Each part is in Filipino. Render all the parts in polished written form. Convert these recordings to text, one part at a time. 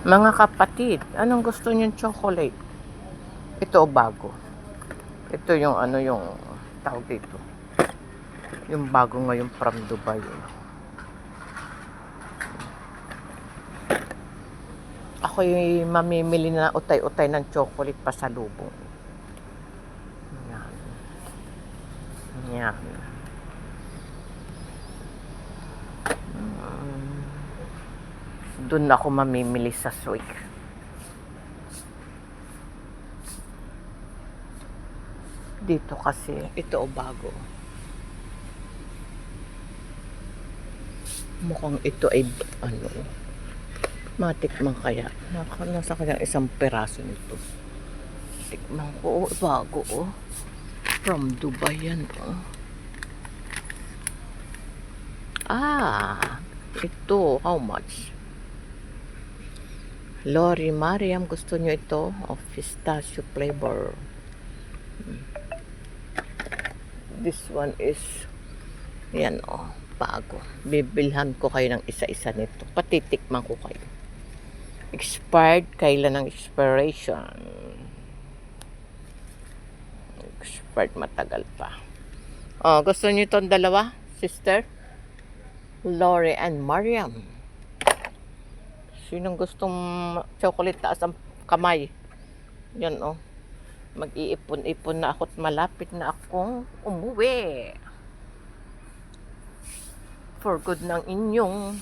Mga kapatid, anong gusto niyong chocolate? Ito o bago? Ito yung ano yung tawag dito. Yung bago ngayon from Dubai. Ako'y mamimili na utay-utay ng chocolate pasalubong. Yan. Yan. Doon ako mamimili sa Swig. Dito kasi, ito o bago. Mukhang ito ay ano, matikman kaya. Nasa kanya isang peraso nito. Tikman ko, oh, bago oh. From Dubai yan oh. Ah, ito, how much? Lori Mariam, gusto nyo ito? Of pistachio flavor. This one is, yan oh, bago. Bibilhan ko kayo ng isa-isa nito. Patitikman ko kayo. Expired, kailan ang expiration? Expired, matagal pa. Oh, gusto nyo itong dalawa, sister? Lori and Mariam. Sinong gustong chocolate, taas ang kamay? Yan oh. Mag-iipon-ipon na ako at malapit na akong umuwi. For good ng inyong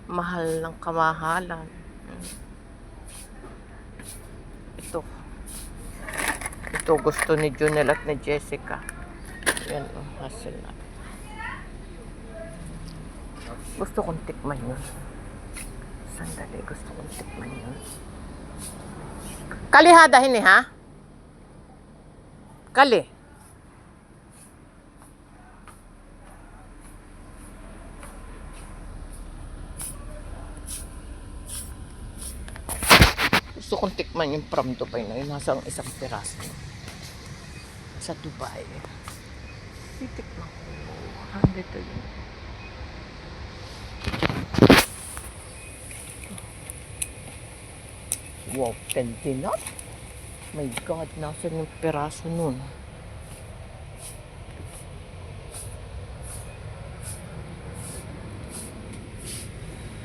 mahal ng kamahalan. Ito. Ito gusto ni Junel at ni Jessica. Yan oh, hazelnut. Gusto kong tikman yun. Sandali, gusto kong tikman yun. Kalihada hini ha? Kali. Gusto kong tikman yung from Dubai na yun. Nasa isang piraso. Sa Dubai. Titikman ko. Dito yun. Wow, 10 not? My God, nasa yung piraso nun.